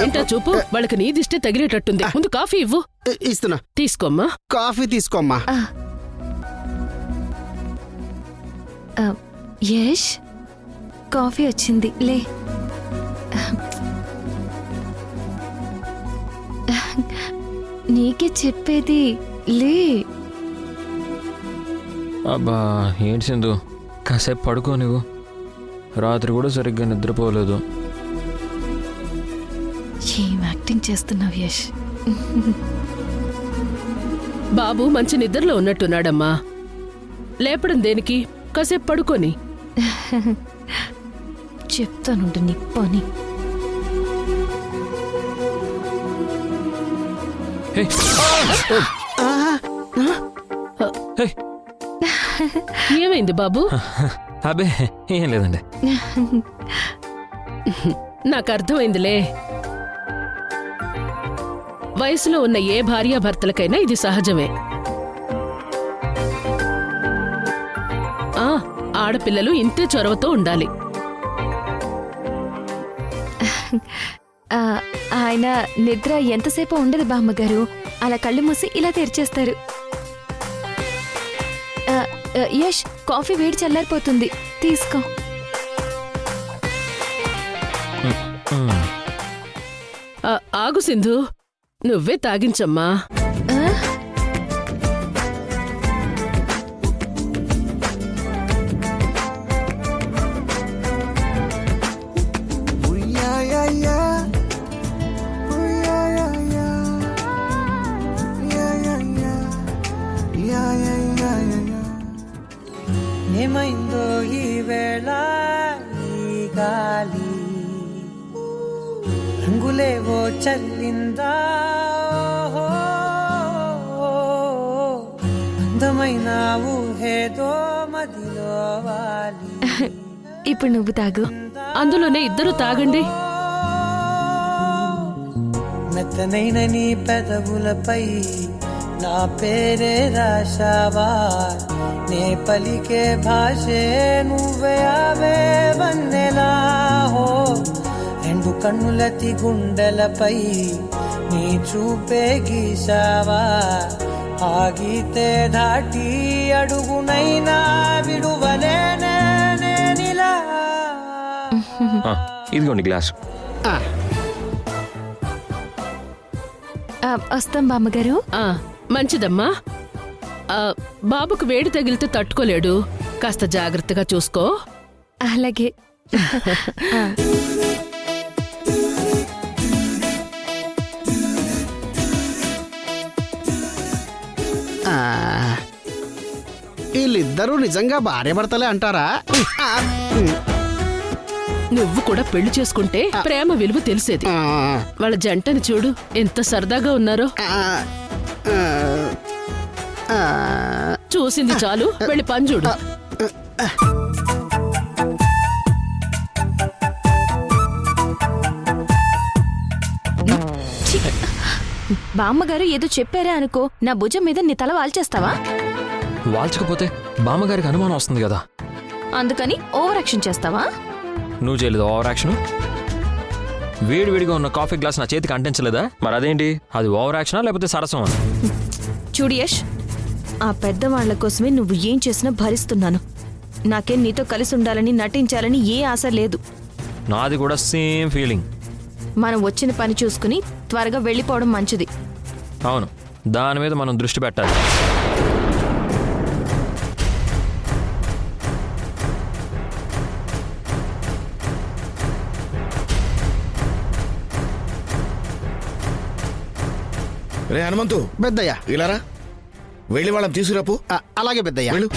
ఏంటా చూపు? వాళ్ళకి నీ దిష్టే తగిలేటట్టుంది. ముందు కాఫీ ఇవ్వు. ఇస్తున్నా. తీసుకోమ్మా. కాఫీ తీసుకోమ్మా. యష్, కాఫీ వచ్చింది, లే. నీకే చెప్పేది, లే. అబ్బా ఏంటి సింధు, కాసేపు పడుకో. నువ్వు రాత్రి కూడా సరిగ్గా నిద్రపోలేదు. ఏం యాక్టింగ్ చేస్తున్నావు యష్? బాబు మంచి నిద్రలో ఉన్నట్టున్నాడమ్మా. లేపడం దేనికి? కాసేపు పడుకొని. చెప్తానుండు నీ పని. ఏమైంది బాబు? అబే ఏం లేదండి. నాకు అర్థమైందిలే. వయసులో ఉన్న ఏ భార్యాభర్తలకైనా ఇది సహజమే. ఆడపిల్లలు ఇంతే చొరవతో ఉండాలి. ఆయన నిద్ర ఎంతసేపు ఉండదు బామ్మగారు. అలా కళ్ళు మూసి ఇలా తెరిచేస్తారు. యష్, కాఫీ వేడి చల్లారిపోతుంది, తీసుకో. ఆగు సింధు, నువ్వే తాగించమ్మా. ఏమైందో ఈ వేళ ఈ గాలి, రంగులేవో చల్లిందా, అందమైన ఊహేదో మదిలో వాలి. ఇప్పుడు నువ్వు తాగు. అందులోనే ఇద్దరు తాగండి. మెత్తనైన నీ పెదవులపై నా పేరే రాశావా, నే పలికే భాషే నువ్వే అవే వన్నెలా. హో రెండు కన్నులతి గుండెలపై నీ చూపే గీశావా, ఆగితే దాటి అడుగునైనా విడువలేనే నేనిలా. ఇదిగోండి గ్లాస్. వస్తాం బామ్మగారు. మంచిదమ్మా. బాబుకు వేడి తగిలితే తట్టుకోలేడు, కాస్త జాగ్రత్తగా చూసుకో. అలాగే. వీళ్ళిద్దరూ నిజంగా భార్యాభర్తలే అంటారా? నువ్వు కూడా పెళ్లి చేసుకుంటే ప్రేమ విలువ తెలిసేది. వాళ్ళ జంటని చూడు, ఎంత సరదాగా ఉన్నారో. చూసింది చాలు, వెళ్ళి పని చూడు. బామ్మగారు ఏదో చెప్పారా అనుకో, నా భుజం మీద నీ తల వాల్చేస్తావా? వాల్చకపోతే బామ్మగారికి అనుమానం వస్తుంది కదా. అందుకని ఓవర్ యాక్షన్ చేస్తావా? నువ్వు చేయలేదు ఓవర్ యాక్షన్. వేడివేడిగా ఉన్న కాఫీ గ్లాస్ నా చేతికి అంటించలేదా? మరి అదేంటి, అది ఓవర్ యాక్షనా లేకపోతే సరసమా? చూడు యష్, ఆ పెద్దవాళ్ల కోసమే నువ్వు ఏం చేసినా భరిస్తున్నాను. నాకేం నీతో కలిసి ఉండాలని నటించాలని ఏ ఆశ లేదు. నాది కూడా సేమ్ ఫీలింగ్. మనం వచ్చిన పని చూసుకుని త్వరగా వెళ్ళిపోవడం మంచిది. అవును, దాని మీద మనం దృష్టి పెట్టాలి. రే హనుమంతు, పెద్దయ్య ఇలారా, వెళ్ళి వాళ్ళని తీసుకురాపు. అలాగే పెద్దయ్య. వెళ్ళు.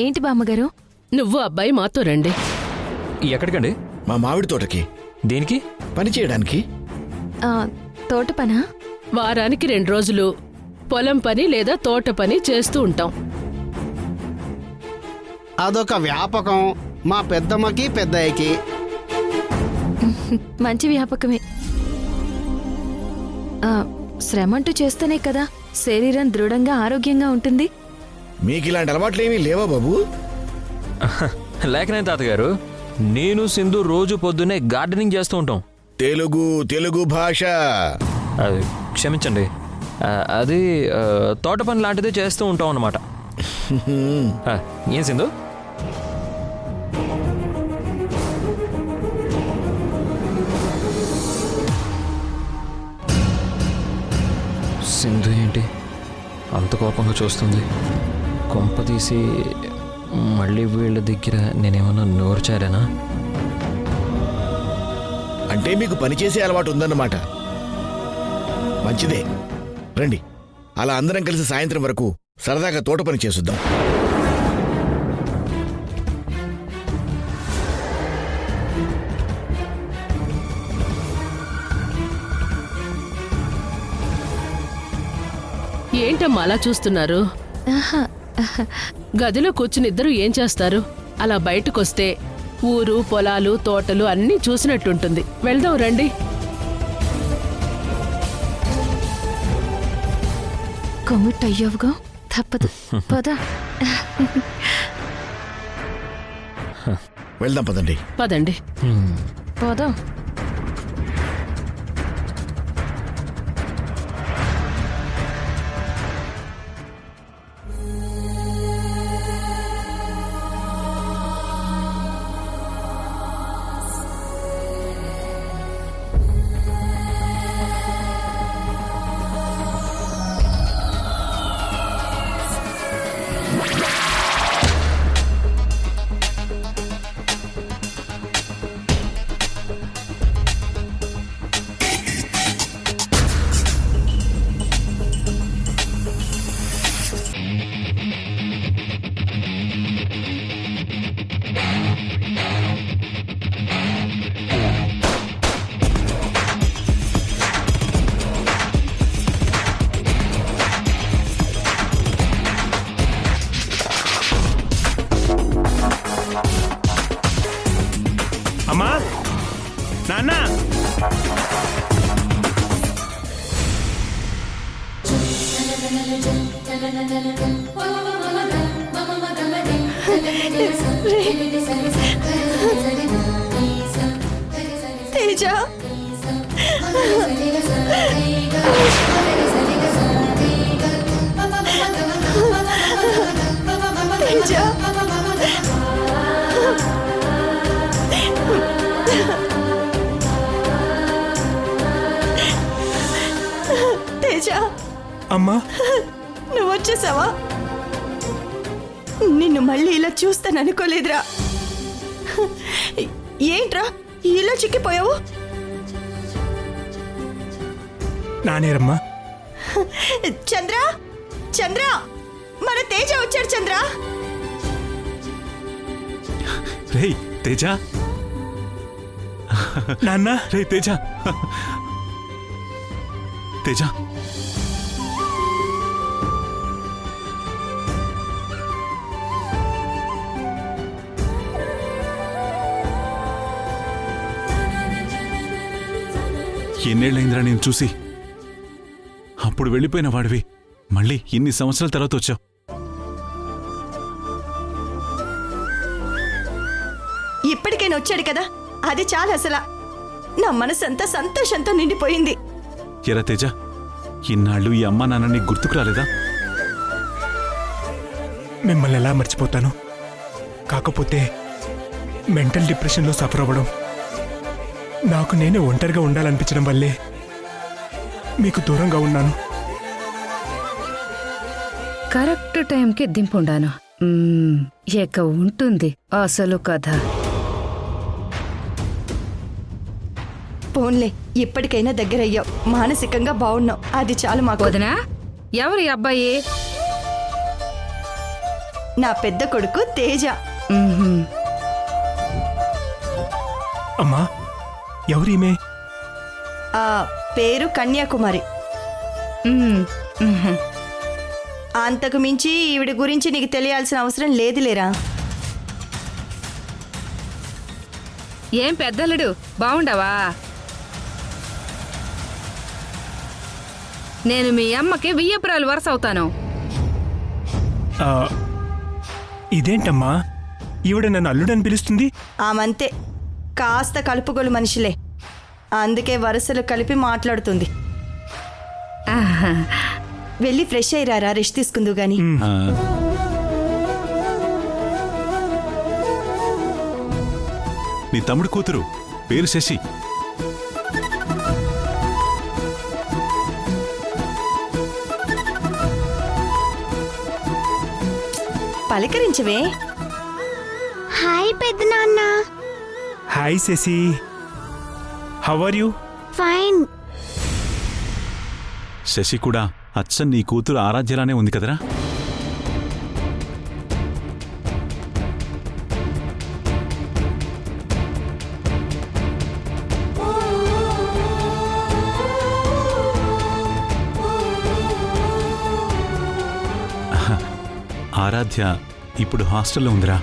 ఏంటి బామ్మగారు? నువ్వు అబ్బాయి మాతో రండి. ఎక్కడికండి? మా మామిడి తోటకి. దేనికి? పని చేయడానికి. తోట పనా? వారానికి 2 రోజులు పొలం పని లేదా తోట పని చేస్తూ ఉంటాం. అదొక వ్యాపకం మా పెద్దమ్మకి పెద్దయ్యకి. మంచి వ్యాపకమే. శ్రమంటూ చేస్తేనే కదా శరీరం దృఢంగా ఆరోగ్యంగా ఉంటుంది. మీకు ఇలాంటి అలవాట్లేమీ లేవా బాబు? లేకనే తాతగారు, నేను సింధు రోజు పొద్దున్నే గార్డెనింగ్ చేస్తూ ఉంటాం. తెలుగు భాష. అది క్షమించండి, అది తోట పని లాంటిదే చేస్తూ ఉంటాం అన్నమాట. ఏం సింధు? సింధు ఏంటి అంత కోపంగా చూస్తుంది? కొంప తీసి మళ్ళీ వీళ్ళ దగ్గర నేనేమన్నా నోరు చారానా? అంటే మీకు పనిచేసే అలవాటు ఉందన్నమాట. మంచిదే, రండి అలా అందరం కలిసి సాయంత్రం వరకు సరదాగా తోట పని చేద్దాం. ఏంటమ్మా అలా చూస్తున్నారు? గదిలో కూర్చుని ఇద్దరు ఏం చేస్తారు? అలా బయటకొస్తే ఊరు పొలాలు తోటలు అన్నీ చూసినట్టుంటుంది. వెళ్దాం రండి. కమిట్ అయ్యావుగా, తప్పదు, పద. వెళ్దాం పదండి. పదండి. పద. అమ్మా, నాన్న, తేజ, తేజ, తేజ, అమ్మా, నువ్వు వచ్చేసావా? నిన్ను మళ్ళీ ఇలా చూస్తాననుకోలేదురా. ఏంట్రా ఇలా చిక్కిపోయావు? నానేరమ్మా. చంద్ర, చంద్ర, మన తేజ వచ్చాడు. చంద్ర, రే తేజ, నాన్న, రే తేజ, తేజ, ఎన్నేళ్ళైందిరా నేను చూసి? అప్పుడు వెళ్ళిపోయిన వాడివి మళ్ళీ ఇన్ని సంవత్సరాల తర్వాత వచ్చావు. ఇప్పటికైనా వచ్చాడు కదా, అది చాలా. అసలు నా మనసంతా సంతోషంతో నిండిపోయింది. ఎరా తేజ, ఇన్నాళ్ళు ఈ అమ్మా నాన్నని గుర్తుకు రాలేదా? మిమ్మల్ని ఎలా మర్చిపోతాను? కాకపోతే మెంటల్ డిప్రెషన్లో సఫర్ అవ్వడం, నాకు నేనే ఒంటరిగా ఉండాలనిపించడం వల్లే మీకు దూరంగా ఉన్నాను. కరెక్ట్ టైంకి దింపుండాను. ఇక ఉంటుంది అసలు కథ. పోన్లే, ఇప్పటికైనా దగ్గరయ్యావు, మానసికంగా బాగున్నావు, అది చాలు మాకు. వదినా, ఎవరి అబ్బాయి? నా పెద్ద కొడుకు తేజ. అమ్మా, ఎవరీమే? ఆ పేరు కన్యాకుమారి. అంతకు మించి ఈవిడ గురించి నీకు తెలియాల్సిన అవసరం లేదులేరా. ఏం పెద్దలుడు బావుండవా? నేను మీ అమ్మకి వియ్యపురాలు వరుస అవుతాను. ఇదేంటమ్మా ఈవిడ నన్ను అల్లుడని పిలుస్తుంది? ఆమంతే, కాస్త కలుపుగోలు మనిషిలే, అందుకే వరుసలు కలిపి మాట్లాడుతుంది. ఆహా. వెళ్ళి ఫ్రెష్ అయ్యారా, రెస్ట్ తీసుకుందు గాని. ఆ, నీ తమ్ముడు కూతురు పేరు శశి. పలకరించవే. హాయ్ పెద్దనాన్న. Hi Shashi, how are you? Fine. Shashi కూడా అచ్చం నీ కూతురు ఆరాధ్యలానే ఉంది కదరా? ఆరాధ్య ఇప్పుడు హాస్టల్లో ఉందిరా.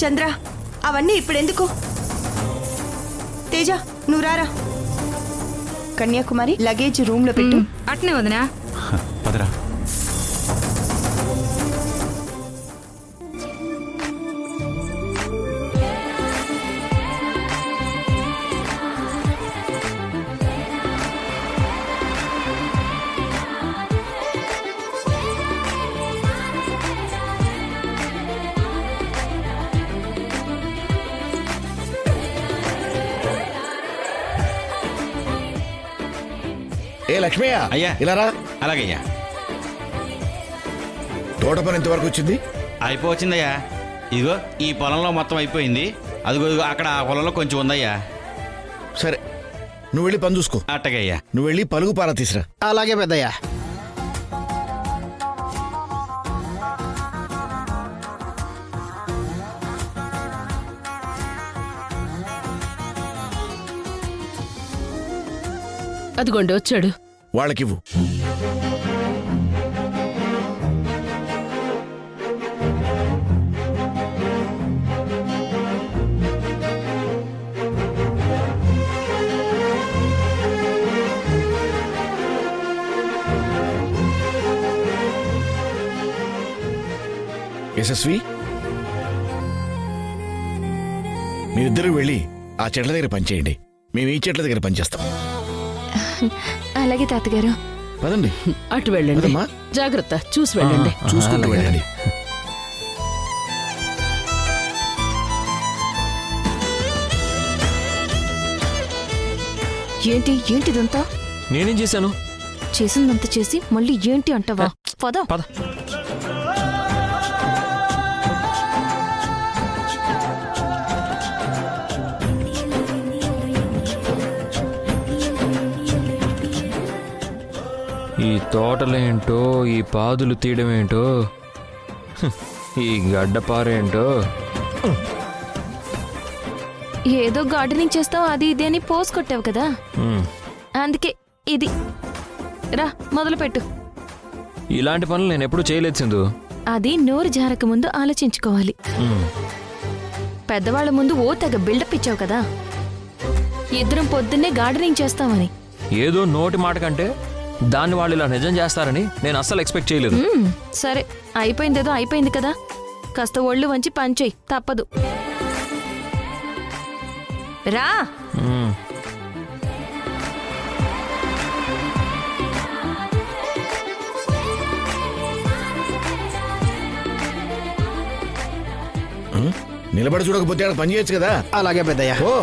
చంద్ర, అవన్నీ ఇప్పుడెందుకు? తేజ, నువ్వు రారా. కన్యాకుమారి లగేజ్ రూమ్ లో పెట్టు. అట్నే వదినా. హ, పదరా. ఏ లక్ష్మయ్య, అయ్యా. ఇలా రా. అలాగయ్యా. తోట పని ఎంతవరకు వచ్చింది? అయిపోవచ్చిందయ్యా. ఇదిగో ఈ పొలంలో మొత్తం అయిపోయింది. అదిగో ఇదిగో అక్కడ ఆ పొలంలో కొంచెం ఉందయ్యా. సరే, నువ్వు వెళ్ళి పని చూసుకో. అట్టగయ్యా. నువ్వు వెళ్ళి పలుగు పార తీసురా. అలాగే పెద్దయ్య. అదిగోండి వచ్చాడు. వాళ్ళకివ్వు. యశస్వి, మీరిద్దరూ వెళ్ళి ఆ చెట్ల దగ్గర పనిచేయండి. మేము ఈ చెట్ల దగ్గర పనిచేస్తాం. అలాగే తాతగారు. పదండి. అటు వెళ్ళండి. పదమ్మా. జాగ్రత్త, చూసి వెళ్ళండి. చూసుకుంటూ వెళ్ళండి. ఏంటిదంతా? నేనేం చేశాను? చేసిందంతా చేసి మళ్ళీ ఏంటి అంటావా? పద. పద. ఈ తోటలేంటో, ఈ పాదులు తీయడమేంటో, ఈ గడ్డపారేంటో. ఏదో గార్డెనింగ్ చేస్తావు అది ఇది అని పోస్ కొట్టావు కదా, అందుకే ఇది. రా మొదలు పెట్టు. ఇలాంటి పనులు నేను ఎప్పుడూ చేయలేదు సింధు. అది నోరు జారక ముందు ఆలోచించుకోవాలి. పెద్దవాళ్ళ ముందు ఓ తెగ బిల్డప్ ఇచ్చావు కదా, ఇద్దరం పొద్దున్నే గార్డెనింగ్ చేస్తామని. ఏదో నోటి మాట కంటే దాన్ని వాళ్ళు ఇలా నిజం చేస్తారని నేను అస్సలు ఎక్స్పెక్ట్ చేయలేదు. సరే, అయిపోయిందేదో అయిపోయింది కదా, కాస్త ఒళ్ళు వంచి పనిచేయి, తప్పదు. రా. నిలబడి చూడకపోతే ఆడ పని చేయొచ్చు కదా. అలాగే పెద్దయ్య. ఓ,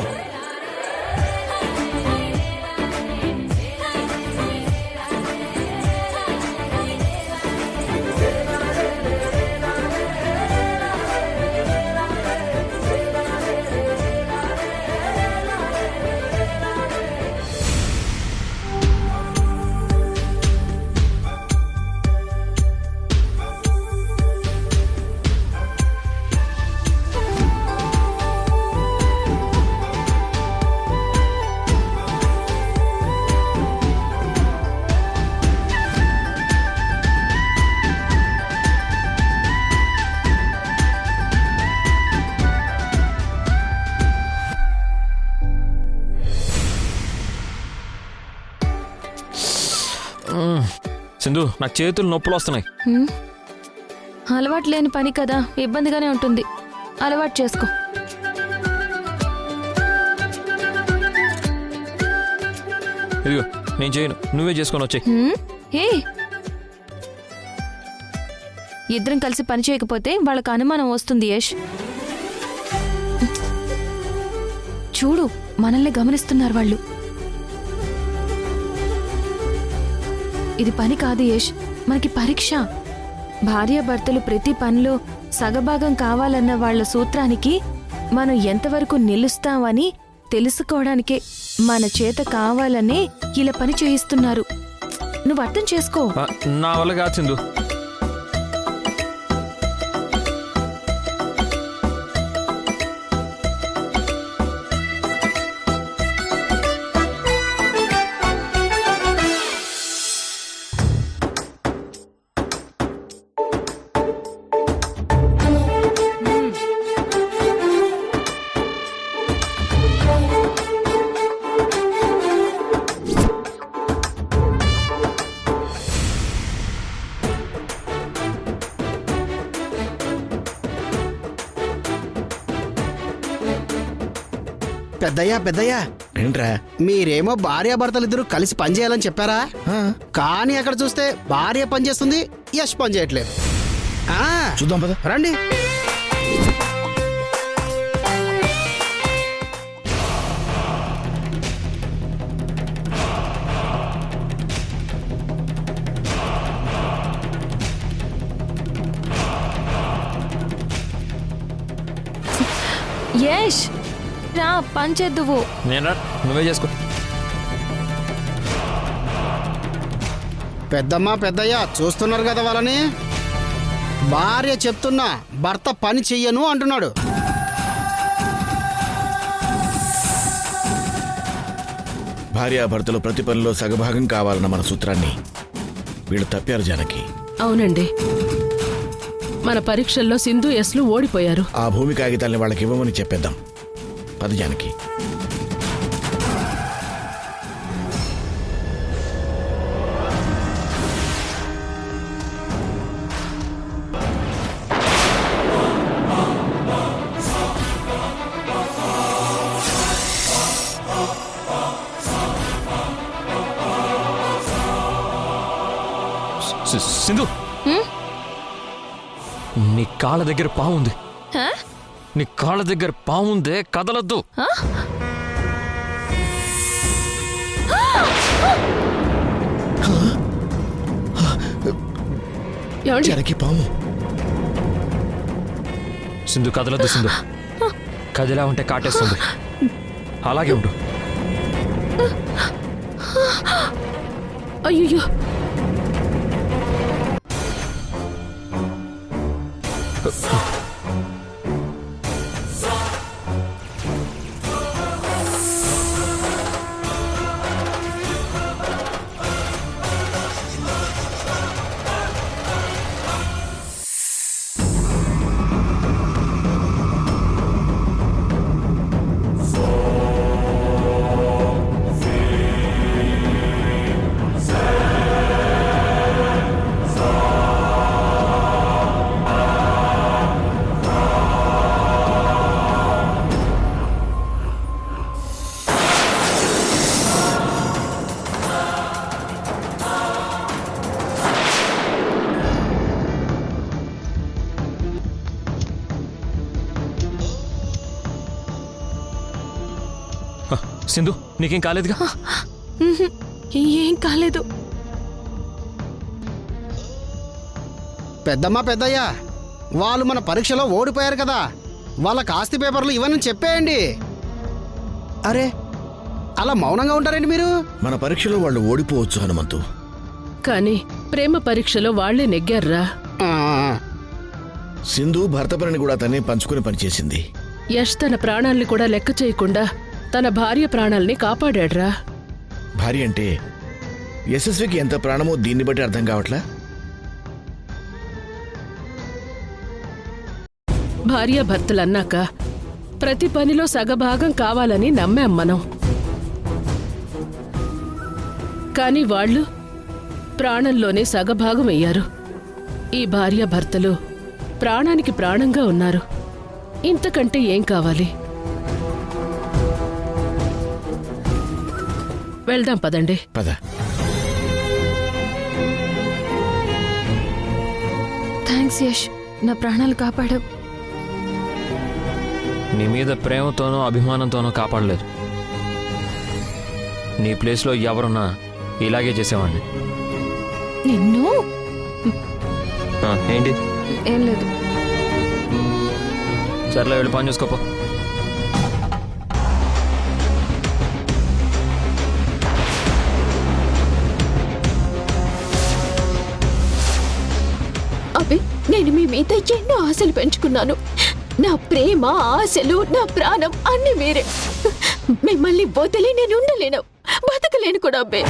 సింధు నాకు చేతులు నొప్పులు వస్తున్నాయి. అలవాటు లేని పని కదా, ఇబ్బందిగానే ఉంటుంది. అలవాటు చేసుకో. ఇదిగో నేను చేయను, నువ్వే చేసుకొని వచ్చాయి. ఏ ఇద్దరం కలిసి పని చేయకపోతే వాళ్ళకు అనుమానం వస్తుంది యష్. చూడు, మనల్ని గమనిస్తున్నారు వాళ్ళు. ఇది పని కాదు యష్, మనకి పరీక్ష. భార్యాభర్తలు ప్రతి పనిలో సగభాగం కావాలన్న వాళ్ళ సూత్రానికి మనం ఎంతవరకు నిలుస్తామని తెలుసుకోవడానికే మన చేత కావాలనే ఇలా పని చేయిస్తున్నారు. నువ్వు అర్థం చేసుకో. నా వల్ల కాదు సింధు. పెద్దయ్యా ఏంట్రా? మీరేమో భార్యాభర్తలు ఇద్దరు కలిసి పని చేయాలని చెప్పారా? కానీ అక్కడ చూస్తే భార్య పని చేస్తుంది, యష్ పని చేయట్లేదు. చూద్దాం పద. రండి. యష్ రా, పని చేద్దువు. నేనా? నువ్వే చేసుకో. పెద్దయ్య చూస్తున్నారు కదా వాళ్ళని. భార్య చెప్తున్నా భర్త పని చెయ్యను అంటున్నాడు. భార్యాభర్తలు ప్రతి పనిలో సగభాగం కావాలన్న మన సూత్రాన్ని వీళ్ళు తప్పారు జానకి. అవునండి, మన పరీక్షల్లో సింధు యష్లు ఓడిపోయారు. ఆ భూమి కాగితాల్ని వాళ్ళకి ఇవ్వమని చెప్పేద్దాం. పద జానకి. సింధు, నీ కాళ్ళ దగ్గర పావుంది. నీ కాళ్ళ దగ్గర పావుందే, కదలొద్దు. జానకి పాము. సింధు కదలొద్దు సింధు. కదిలా ఉంటే కాటేస్తుంది. అలాగే ఉండు. అయ్యో, సింధు, నీకేం కాలేదుగా? ఏం కాలేదు. పెద్దయ్య వాళ్ళు మన పరీక్షలో ఓడిపోయారు కదా, వాళ్ళకి ఆస్తి పేపర్లు ఇవన్నీ చెప్పేయండి. అరే, అలా మౌనంగా ఉంటారండి మీరు? మన పరీక్షలో వాళ్ళు ఓడిపోవచ్చు హనుమంతు. కానీ ప్రేమ పరీక్షలో వాళ్లే నెగ్గారురా. సింధు భర్త పనిని కూడా తనే పంచుకుని పనిచేసింది. యష్ తన ప్రాణాల్ని కూడా లెక్క చేయకుండా తన భార్య ప్రాణాల్ని కాపాడాడ్రా. భార్య అంటే యశస్వికి ఎంత ప్రాణమో దీన్ని బట్టి అర్థం కావట్లా? భార్యాభర్తలన్నాక ప్రతి పనిలో సగభాగం కావాలని నమ్మాం మనం. కానీ వాళ్ళు ప్రాణంలోనే సగభాగం అయ్యారు. ఈ భార్యాభర్తలు ప్రాణానికి ప్రాణంగా ఉన్నారు. ఇంతకంటే ఏం కావాలి? వెళ్దాం పదండి. పద. థ్యాంక్స్ యష్, నా ప్రాణాలు కాపాడావు. నీ మీద ప్రేమతోనో అభిమానంతోనో కాపాడలేదు. నీ ప్లేస్లో ఎవరున్నా ఇలాగే చేసేవాడిని. నిన్ను ఏంటి? ఏం లేదు. సర్లే, వెళ్ళి పని చూసుకోపో. అబ్బే, నేను మీ మీద ఎన్నో ఆశలు పెంచుకున్నాను. నా ప్రేమ, ఆశలు, నా ప్రాణం అన్ని మీరే. మిమ్మల్ని వదిలి నేను ఉండలేను, బతకలేను కూడా అబ్బే.